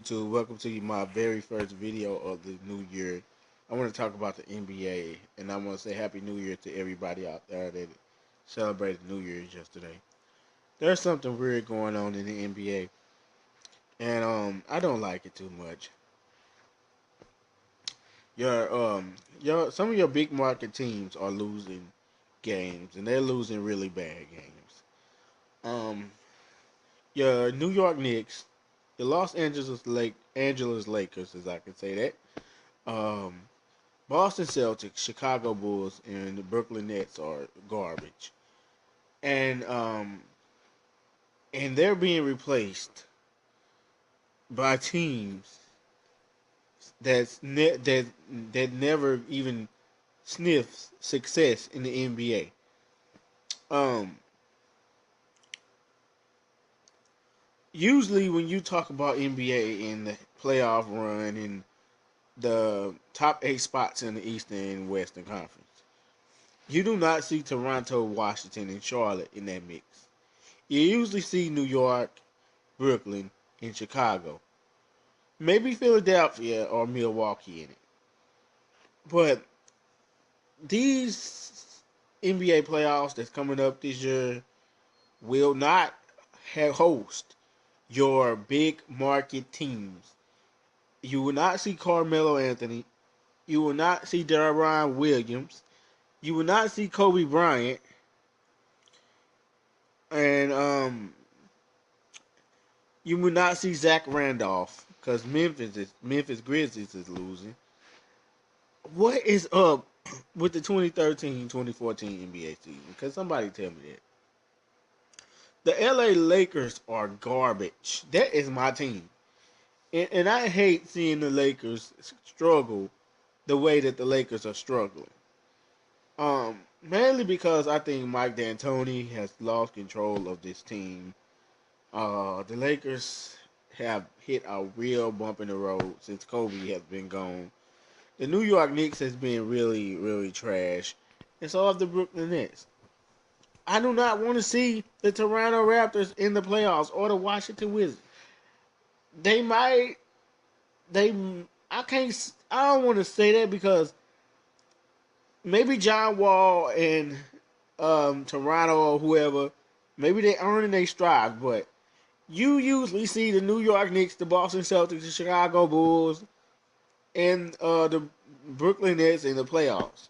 YouTube. Welcome to my very first video of the new year. I want to talk about the NBA, and I want to say Happy New Year to everybody out there that celebrated New Year's yesterday. There's something weird going on in the NBA, and I don't like it too much. Your some of your big market teams are losing games, and they're losing really bad games. Um, your New York Knicks, the Los Angeles Lakers, as I can say that. Boston Celtics, Chicago Bulls, and the Brooklyn Nets are garbage, and they're being replaced by teams that never even sniffs success in the NBA. Um, Usually when you talk about NBA and the playoff run and the top 8 spots in the Eastern and Western Conference, you do not see Toronto, Washington, and Charlotte in that mix. You usually see New York, Brooklyn, and Chicago. Maybe Philadelphia or Milwaukee in it. But these NBA playoffs that's coming up this year will not host your big market teams. You will not see Carmelo Anthony. You will not see Deron Williams. You will not see Kobe Bryant. And you will not see Zach Randolph because Memphis Grizzlies is losing. What is up with the 2013-2014 NBA season? Because somebody tell me that. The LA Lakers are garbage. That is my team. And I hate seeing the Lakers struggle the way that the Lakers are struggling. Mainly because I think Mike D'Antoni has lost control of this team. The Lakers have hit a real bump in the road since Kobe has been gone. The New York Knicks has been really, really trash. And so have the Brooklyn Nets. I do not want to see the Toronto Raptors in the playoffs or the Washington Wizards. They might, they, I can't, I don't want to say that because maybe John Wall and Toronto or whoever, maybe they earning their stripes, but you usually see the New York Knicks, the Boston Celtics, the Chicago Bulls, and the Brooklyn Nets in the playoffs.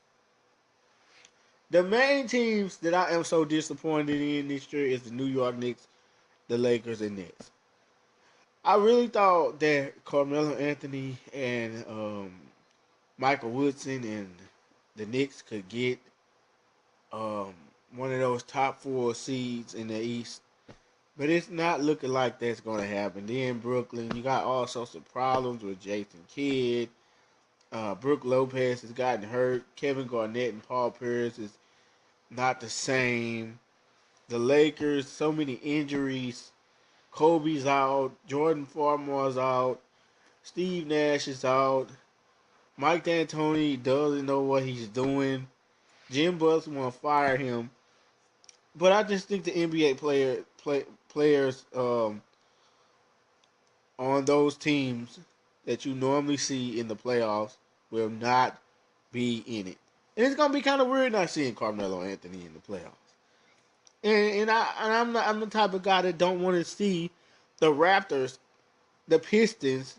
The main teams that I am so disappointed in this year is the New York Knicks, the Lakers, and Nets. I really thought that Carmelo Anthony and Michael Woodson and the Knicks could get um, one of those top 4 seeds in the East, but it's not looking like that's going to happen. Then Brooklyn, you got all sorts of problems with Jason Kidd. Brooke Lopez has gotten hurt. Kevin Garnett and Paul Pierce is not the same. The Lakers, so many injuries. Kobe's out. Jordan Farmar's out. Steve Nash is out. Mike D'Antoni doesn't know what he's doing. Jim Buss want to fire him. But I just think the NBA players on those teams that you normally see in the playoffs will not be in it. And it's gonna be kind of weird not seeing Carmelo Anthony in the playoffs. I'm the type of guy that don't want to see the Raptors, the Pistons,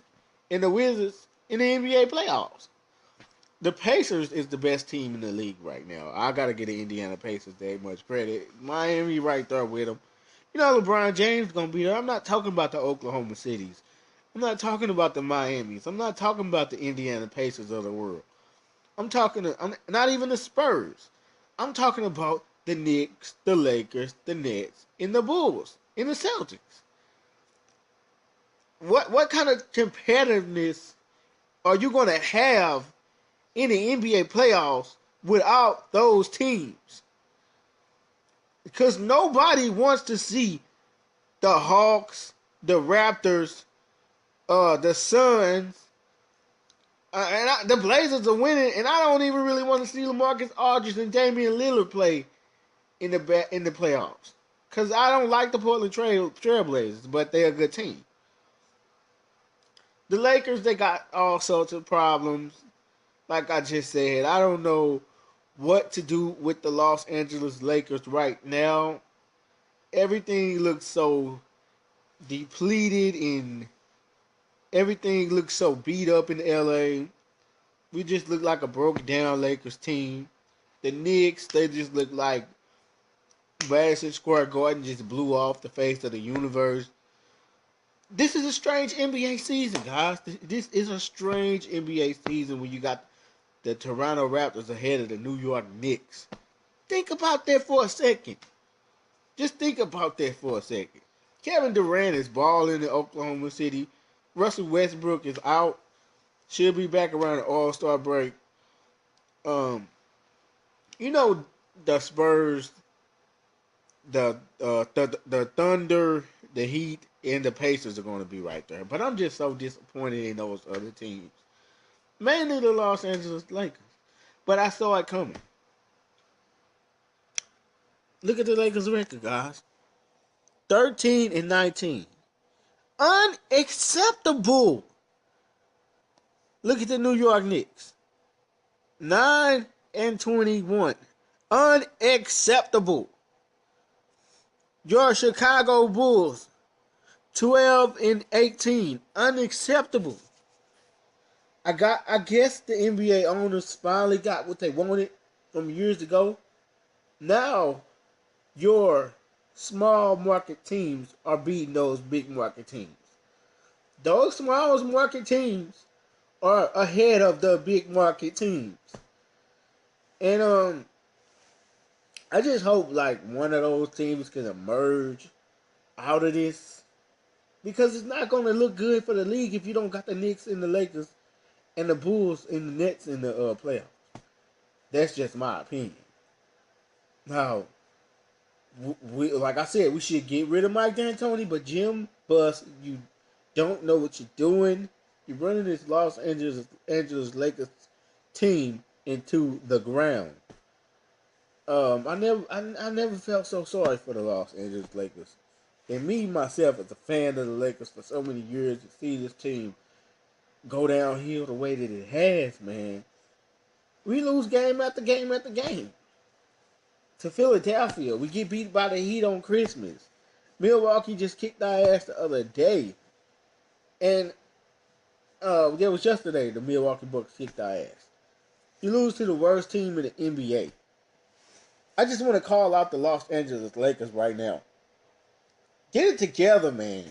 and the Wizards in the NBA playoffs. The Pacers is the best team in the league right now. I gotta get the Indiana Pacers that much credit. Miami right there with them. You know LeBron James gonna be there. I'm not talking about the Oklahoma Cities. I'm not talking about the Miamis. I'm not talking about the Indiana Pacers of the world. I'm not even the Spurs. I'm talking about the Knicks, the Lakers, the Nets, and the Bulls, and the Celtics. What kind of competitiveness are you gonna have in the NBA playoffs without those teams? Because nobody wants to see the Hawks, the Raptors, the Suns, the Blazers are winning, and I don't even really want to see LaMarcus Aldridge and Damian Lillard play in the playoffs. Because I don't like the Portland Trailblazers, but they're a good team. The Lakers, they got all sorts of problems. Like I just said, I don't know what to do with the Los Angeles Lakers right now. Everything looks so depleted and everything looks so beat up in LA. We just look like a broken down Lakers team. The Knicks, they just look like Madison Square Garden just blew off the face of the universe. This is a strange NBA season, guys. This is a strange NBA season when you got the Toronto Raptors ahead of the New York Knicks. Think about that for a second. Just think about that for a second. Kevin Durant is balling in Oklahoma City. Russell Westbrook is out. She'll be back around the All-Star break. Um, you know the Spurs, the Thunder, the Heat, and the Pacers are going to be right there. But I'm just so disappointed in those other teams, mainly the Los Angeles Lakers. But I saw it coming. Look at the Lakers' record, guys. 13-19. Unacceptable. Look at the New York Knicks. 9-21. Unacceptable. Your Chicago Bulls. 12-18. Unacceptable. I guess the NBA owners finally got what they wanted from years ago. Now your small market teams are beating those big market teams. Those small market teams are ahead of the big market teams. And I just hope like one of those teams can emerge out of this. Because it's not going to look good for the league if you don't got the Knicks and the Lakers and the Bulls and the Nets in the playoffs. That's just my opinion. Now, we like I said, we should get rid of Mike D'Antoni, but Jim Buss, you don't know what you're doing. You're running this Los Angeles Lakers team into the ground. I never felt so sorry for the Los Angeles Lakers. And me myself, as a fan of the Lakers for so many years, to see this team go downhill the way that it has, man. We lose game after game after game to Philadelphia. We get beat by the Heat on Christmas. Milwaukee just kicked our ass the other day. And it was yesterday the Milwaukee Bucks kicked our ass. You lose to the worst team in the NBA. I just want to call out the Los Angeles Lakers right now. Get it together, man.